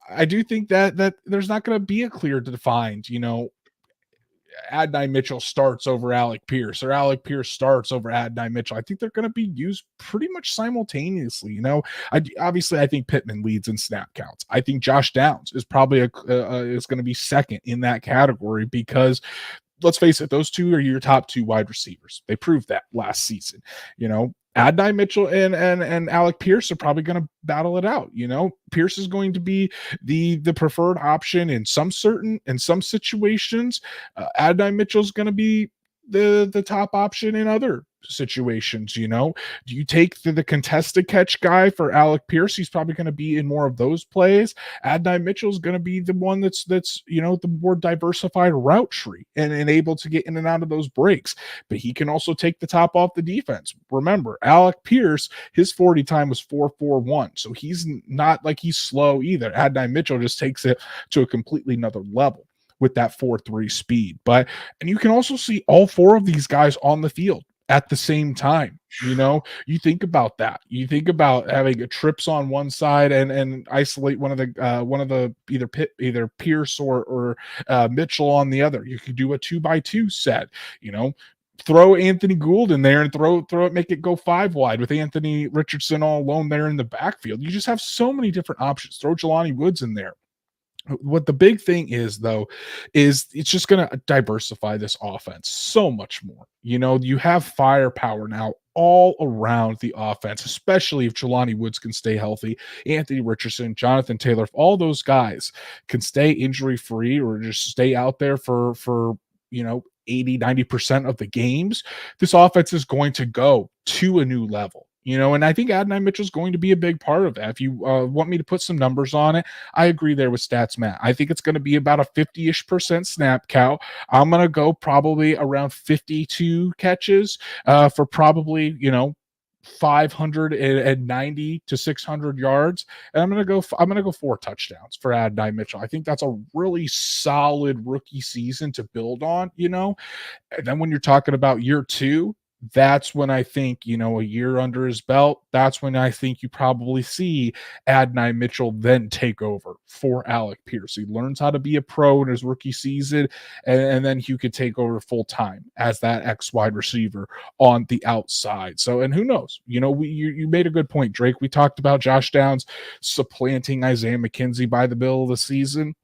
I do think that there's not going to be a clear defined, Adonai Mitchell starts over Alec Pierce or Alec Pierce starts over Adonai Mitchell. I think they're going to be used pretty much simultaneously. Obviously I think Pittman leads in snap counts. I think Josh Downs is probably is going to be second in that category because let's face it, those two are your top 2 wide receivers. They proved that last season. Adonai Mitchell and Alec Pierce are probably going to battle it out. Pierce is going to be the preferred option in some situations. Adonai Mitchell is going to be the top option in other situations. Do you take the contested catch guy for Alec Pierce? He's probably going to be in more of those plays. Adonai Mitchell is going to be the one that's the more diversified route tree and able to get in and out of those breaks, but he can also take the top off the defense. Remember, Alec Pierce, his 40 time was 4.41, so he's not like he's slow either. Adonai Mitchell just takes it to a completely another level with that 4.3 speed. And you can also see all four of these guys on the field at the same time. You think about that. You think about having a trips on one side and isolate one of the either Pierce or Mitchell on the other. You could do a 2x2 set. Throw Anthony Gould in there and throw it, make it go 5 wide with Anthony Richardson all alone there in the backfield. You just have so many different options. Throw Jelani Woods in there. What the big thing is, though, is it's just going to diversify this offense so much more. You have firepower now all around the offense, especially if Jelani Woods can stay healthy. Anthony Richardson, Jonathan Taylor, if all those guys can stay injury free or just stay out there for 80-90% of the games, this offense is going to go to a new level. And I think Adonai Mitchell is going to be a big part of that. If you want me to put some numbers on it, I agree there with Stats Matt. I think it's going to be about a 50-ish% snap count. I'm going to go probably around 52 catches for probably, 590 to 600 yards, and I'm gonna go 4 touchdowns for Adonai Mitchell. I think that's a really solid rookie season to build on. And then when you're talking about year 2, that's when I think, a year under his belt, that's when I think you probably see Adonai Mitchell then take over for Alec Pierce. He learns how to be a pro in his rookie season, and then he could take over full time as that X wide receiver on the outside. So, and who knows? You made a good point, Drake. We talked about Josh Downs supplanting Isaiah McKenzie by the middle of the season.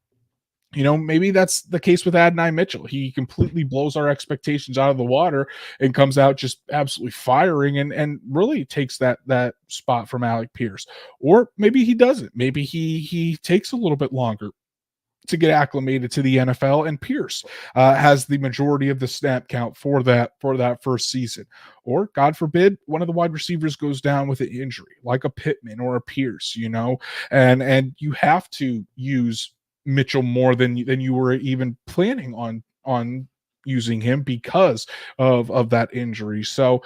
Maybe that's the case with Adonai Mitchell. He completely blows our expectations out of the water and comes out just absolutely firing and really takes that spot from Alec Pierce. Or maybe he doesn't. Maybe he takes a little bit longer to get acclimated to the NFL, and Pierce has the majority of the snap count for that first season. Or, God forbid, one of the wide receivers goes down with an injury, like a Pittman or a Pierce, and you have to use Mitchell more than you were even planning on using him because of that injury. So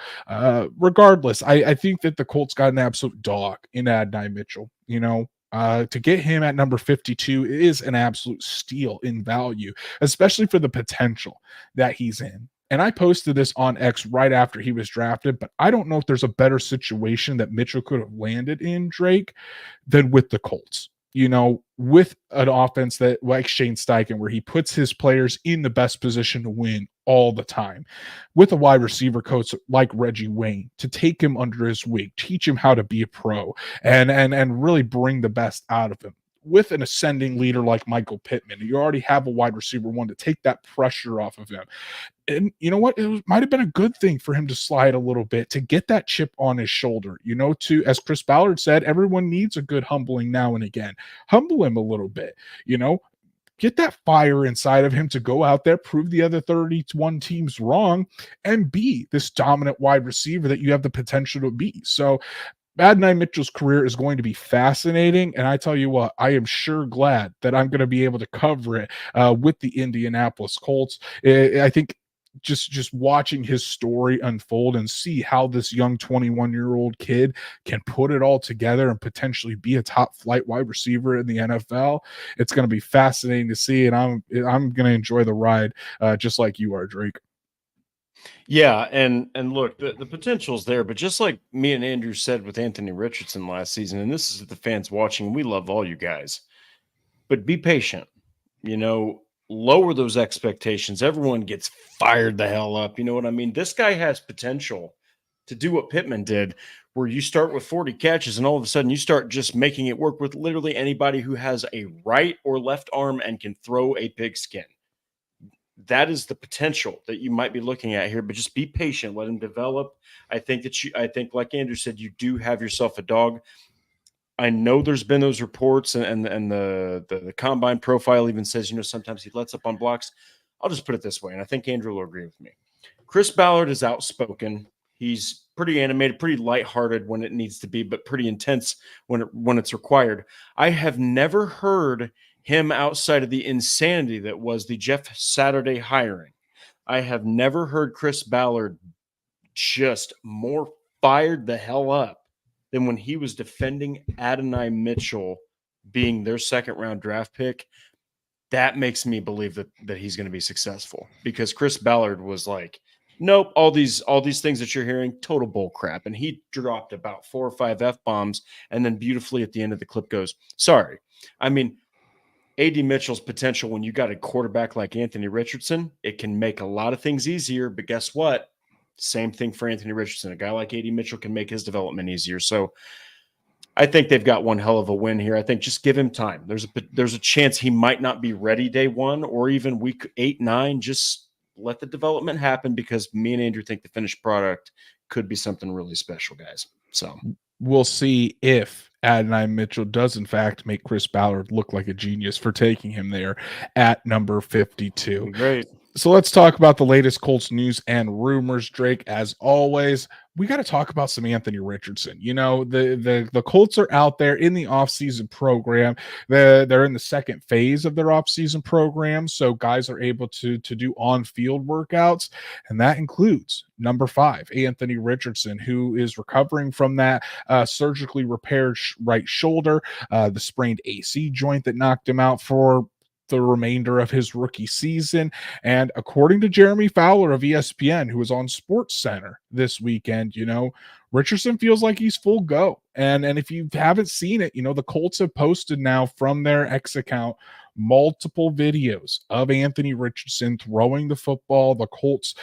regardless, I think that the Colts got an absolute dog in Adonai Mitchell. To get him at number 52 is an absolute steal in value, especially for the potential that he's in. And I posted this on X right after he was drafted, but I don't know if there's a better situation that Mitchell could have landed in, Drake, than with the Colts. With an offense that like Shane Steichen, where he puts his players in the best position to win all the time, with a wide receiver coach like Reggie Wayne to take him under his wing, teach him how to be a pro, and really bring the best out of him. With an ascending leader like Michael Pittman, you already have a wide receiver one to take that pressure off of him. And you know what? Might have been a good thing for him to slide a little bit to get that chip on his shoulder. As Chris Ballard said, everyone needs a good humbling now and again. Humble him a little bit. Get that fire inside of him to go out there, prove the other 31 teams wrong, and be this dominant wide receiver that you have the potential to be. So Adonai Mitchell's career is going to be fascinating, and I tell you what, I am sure glad that I'm going to be able to cover it with the Indianapolis Colts. I think just watching his story unfold and see how this young 21-year-old kid can put it all together and potentially be a top flight wide receiver in the NFL, it's going to be fascinating to see, and I'm going to enjoy the ride just like you are, Drake. Yeah, and look, the potential's there, but just like me and Andrew said with Anthony Richardson last season, and this is the fans watching, we love all you guys, but be patient, lower those expectations. Everyone gets fired the hell up. You know what I mean? This guy has potential to do what Pittman did, where you start with 40 catches and all of a sudden you start just making it work with literally anybody who has a right or left arm and can throw a pigskin. that is the potential that you might be looking at here, but just be patient, let him develop. I think like Andrew said, you do have yourself a dog. I know there's been those reports, and the combine profile even says, sometimes he lets up on blocks. I'll just put it this way, and I think Andrew will agree with me. Chris Ballard is outspoken. He's pretty animated, pretty lighthearted when it needs to be, but pretty intense when it's required. I have never heard him outside of the insanity that was the Jeff Saturday hiring. I have never heard Chris Ballard just more fired the hell up than when he was defending Adonai Mitchell being their second round draft pick. That makes me believe that he's going to be successful, because Chris Ballard was like, nope, all these things that you're hearing, total bull crap. And he dropped about 4 or 5 F-bombs, and then beautifully at the end of the clip goes, sorry. I mean, AD Mitchell's potential, when you got a quarterback like Anthony Richardson, it can make a lot of things easier. But guess what? Same thing for Anthony Richardson. A guy like AD Mitchell can make his development easier. So I think they've got one hell of a win here. I think just give him time. There's a chance he might not be ready day one or even week 8, 9. Just let the development happen, because me and Andrew think the finished product could be something really special, guys. So we'll see if Adonai Mitchell does in fact make Chris Ballard look like a genius for taking him there at number 52. Great. So let's talk about the latest Colts news and rumors, Drake. As always, we got to talk about some Anthony Richardson. The Colts are out there in the offseason program. They're in the second phase of their offseason program, so guys are able to do on-field workouts, and that includes number 5, Anthony Richardson, who is recovering from that surgically repaired right shoulder, the sprained AC joint that knocked him out for the remainder of his rookie season. And according to Jeremy Fowler of ESPN, who was on Sports Center this weekend, Richardson feels like he's full go. And if you haven't seen it, the Colts have posted now from their X account multiple videos of Anthony Richardson throwing the football. The Colts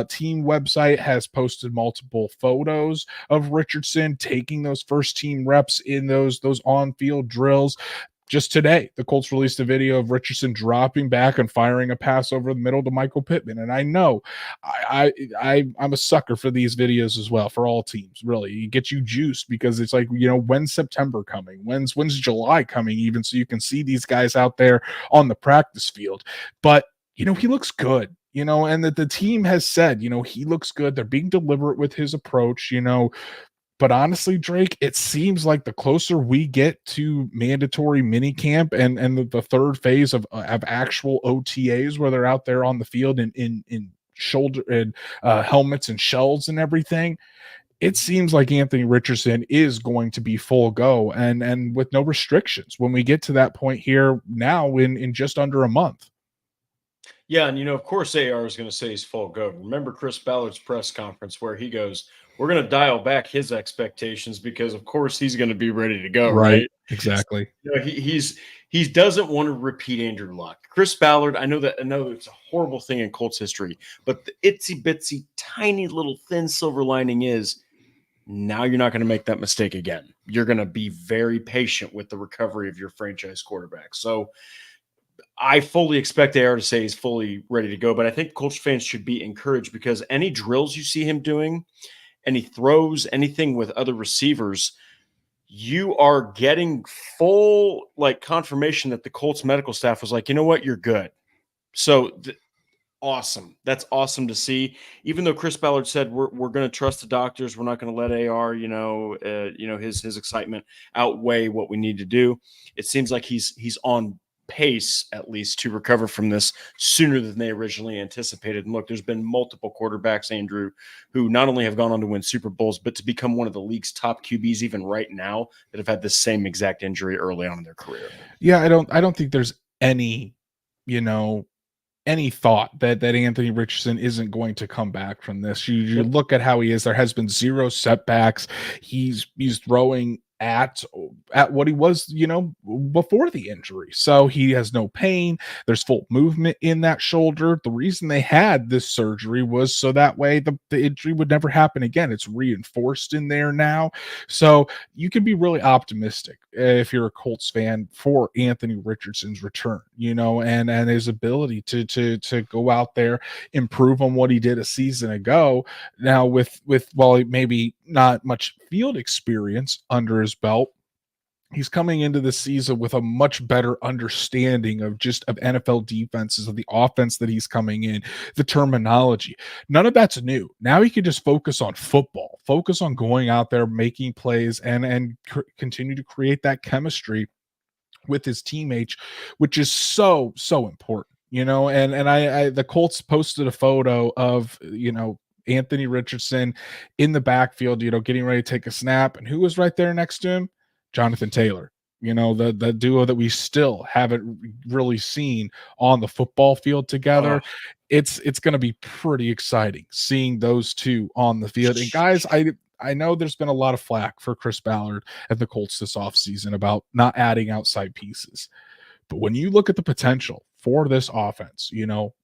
team website has posted multiple photos of Richardson taking those first team reps in those on-field drills. Just today, the Colts released a video of Richardson dropping back and firing a pass over the middle to Michael Pittman. And I know I'm a sucker for these videos as well, for all teams, really. It gets you juiced, because it's like, when's September coming? When's July coming even, so you can see these guys out there on the practice field. But, he looks good. And that the team has said, he looks good. They're being deliberate with his approach, But honestly, Drake, it seems like the closer we get to mandatory minicamp and the third phase of actual OTAs, where they're out there on the field in shoulder and helmets and shells and everything, it seems like Anthony Richardson is going to be full go and with no restrictions when we get to that point here now in just under a month. Yeah, and of course AR is going to say he's full go. Remember Chris Ballard's press conference where he goes, we're going to dial back his expectations, because of course he's going to be ready to go, right? Exactly. So, he doesn't want to repeat Andrew Luck. Chris Ballard, I know it's a horrible thing in Colts history, but the itsy bitsy tiny little thin silver lining is, now you're not going to make that mistake again. You're going to be very patient with the recovery of your franchise quarterback. So I fully expect AR to say he's fully ready to go, but I think Colts fans should be encouraged, because any drills you see him doing, any throws, anything with other receivers, you are getting full confirmation that the Colts medical staff was like, you know what, you're good. So awesome. That's awesome to see. Even though Chris Ballard said we're going to trust the doctors, we're not going to let AR, his excitement outweigh what we need to do. It seems like he's on pace, at least, to recover from this sooner than they originally anticipated. And look, there's been multiple quarterbacks, Andrew, who not only have gone on to win Super Bowls, but to become one of the league's top QBs even right now, that have had the same exact injury early on in their career. Yeah, I don't think there's any thought that Anthony Richardson isn't going to come back from this. You look at how he is. There has been zero setbacks. He's throwing at what he was, before the injury. So he has no pain. There's full movement in that shoulder. The reason they had this surgery was so that way the injury would never happen again. It's reinforced in there now. So you can be really optimistic if you're a Colts fan for Anthony Richardson's return, and his ability to go out there, improve on what he did a season ago. Now with while maybe not much field experience under his belt, he's coming into the season with a much better understanding of NFL defenses, of the offense that he's coming in, the terminology. None of that's new. Now he can just focus on football, focus on going out there, making plays, and continue to create that chemistry with his teammates, which is so important. And I the Colts posted a photo of Anthony Richardson in the backfield, getting ready to take a snap, and who was right there next to him? Jonathan Taylor. The duo that we still haven't really seen on the football field together. It's going to be pretty exciting seeing those two on the field. And guys, I know there's been a lot of flack for Chris Ballard at the Colts this offseason about not adding outside pieces. But when you look at the potential for this offense,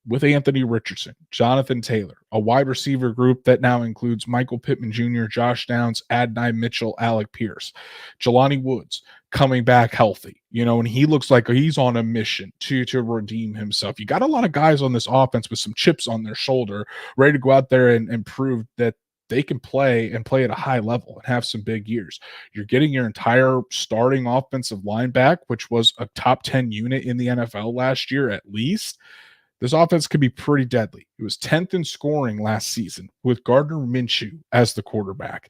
with Anthony Richardson, Jonathan Taylor, a wide receiver group that now includes Michael Pittman Jr., Josh Downs, Adonai Mitchell, Alec Pierce, Jelani Woods coming back healthy, and he looks like he's on a mission to redeem himself. You got a lot of guys on this offense with some chips on their shoulder, ready to go out there and prove that they can play at a high level and have some big years. You're getting your entire starting offensive line back, which was a top 10 unit in the NFL last year at least. This offense could be pretty deadly. It was 10th in scoring last season with Gardner Minshew as the quarterback.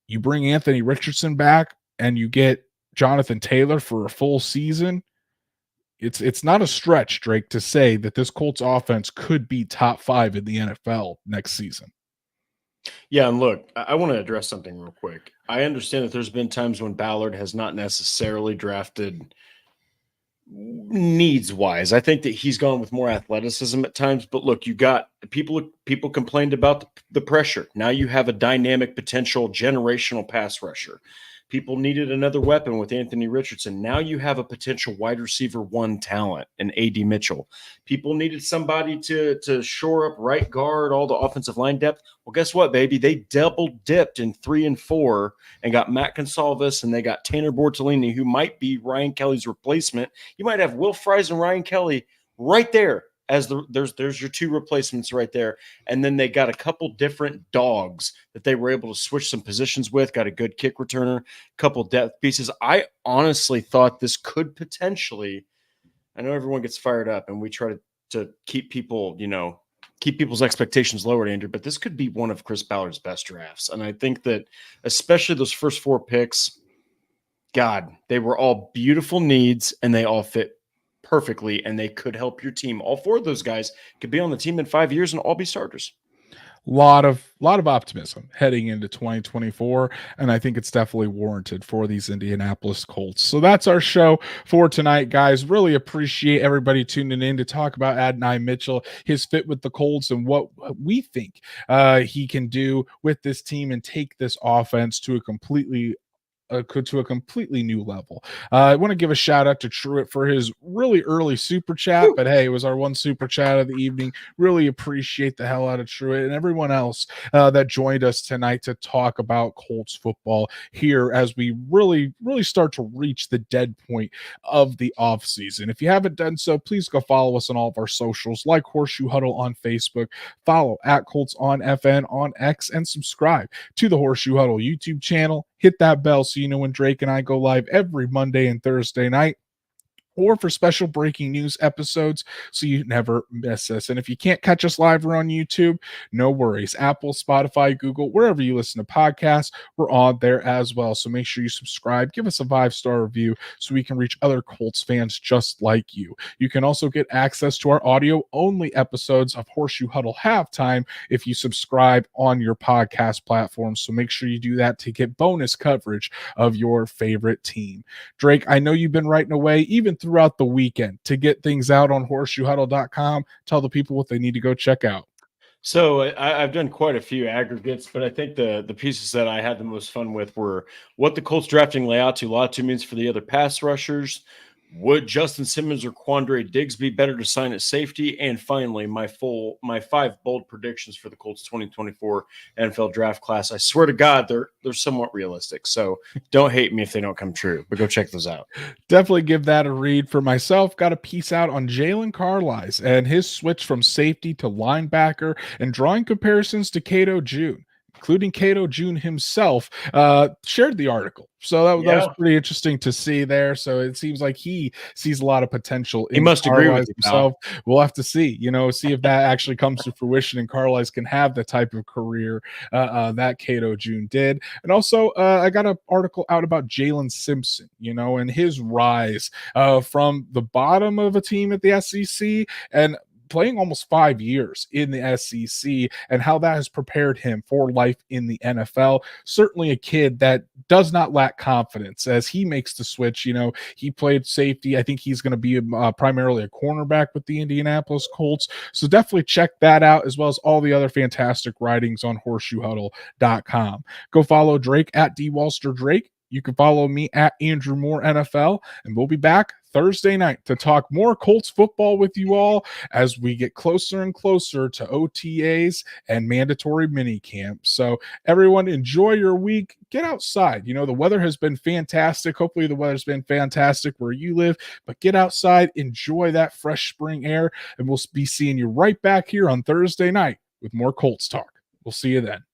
You bring Anthony Richardson back and you get Jonathan Taylor for a full season. It's not a stretch, Drake, to say that this Colts offense could be top 5 in the NFL next season. Yeah, and look, I want to address something real quick. I understand that there's been times when Ballard has not necessarily drafted needs-wise. I think that he's gone with more athleticism at times. But look, you got people complained about the pressure. Now you have a dynamic, potential generational pass rusher. People needed another weapon with Anthony Richardson. Now you have a potential wide receiver 1 talent in A.D. Mitchell. People needed somebody to shore up right guard, all the offensive line depth. Well, guess what, baby? They double dipped in 3 and 4 and got Matt Consalvis, and they got Tanner Bortolini, who might be Ryan Kelly's replacement. You might have Will Fries and Ryan Kelly right there. There's your 2 replacements right there. And then they got a couple different dogs that they were able to switch some positions with, got a good kick returner, a couple depth pieces. I honestly thought this could potentially, I know everyone gets fired up and we try to keep people, keep people's expectations lowered, Andrew, but this could be one of Chris Ballard's best drafts. And I think that especially those first 4 picks, God, they were all beautiful needs and they all fit perfectly, and they could help your team. All 4 of those guys could be on the team in 5 years and all be starters. Lot of optimism heading into 2024, and I think it's definitely warranted for these Indianapolis Colts. So that's our show for tonight, guys. Really appreciate everybody tuning in to talk about Adonai Mitchell, his fit with the Colts, and what we think he can do with this team and take this offense to a completely new level. I want to give a shout out to Truitt for his really early super chat, but hey, it was our 1 super chat of the evening. Really appreciate the hell out of Truitt and everyone else that joined us tonight to talk about Colts football here as we really start to reach the dead point of the offseason. If you haven't done so, please go follow us on all of our socials, like Horseshoe Huddle on Facebook, follow at Colts on FN on X, and subscribe to the Horseshoe Huddle YouTube channel. Hit that bell so you know when Drake and I go live every Monday and Thursday night, or for special breaking news episodes so you never miss us. And if you can't catch us live or on YouTube, no worries. Apple, Spotify, Google, wherever you listen to podcasts, we're on there as well. So make sure you subscribe, give us a 5-star review so we can reach other Colts fans just like you. You can also get access to our audio-only episodes of Horseshoe Huddle Halftime if you subscribe on your podcast platform. So make sure you do that to get bonus coverage of your favorite team. Drake, I know you've been writing away even throughout the weekend to get things out on horseshoehuddle.com. Tell the people what they need to go check out. So I've done quite a few aggregates, but I think the pieces that I had the most fun with were what the Colts drafting Latu means for the other pass rushers. Would Justin Simmons or Quandre Diggs be better to sign at safety? And finally, my 5 bold predictions for the Colts 2024 NFL draft class. I swear to God, they're somewhat realistic. So don't hate me if they don't come true, but go check those out. Definitely give that a read. For myself, got a piece out on Jalen Carlisle and his switch from safety to linebacker and drawing comparisons to Cato June, including Cato June himself, shared the article. So that was Yeah. pretty interesting to see there. So it seems like he sees a lot of potential He in must agree with Carlisle you, himself. pal. We'll have to see, see if that actually comes to fruition and Carlisle can have the type of career that Cato June did. And also, I got an article out about Jalen Simpson, and his rise from the bottom of a team at the SEC and playing almost 5 years in the SEC and how that has prepared him for life in the NFL. Certainly a kid that does not lack confidence as he makes the switch. He played safety. I think he's going to be primarily a cornerback with the Indianapolis Colts. So definitely check that out, as well as all the other fantastic writings on horseshoehuddle.com. Go follow Drake at DWalsterDrake. You can follow me at Andrew Moore NFL, and we'll be back Thursday night to talk more Colts football with you all as we get closer and closer to OTAs and mandatory mini camps. So everyone, enjoy your week. Get outside. The weather has been fantastic. Hopefully the weather's been fantastic where you live, but get outside, enjoy that fresh spring air, and we'll be seeing you right back here on Thursday night with more Colts talk. We'll see you then.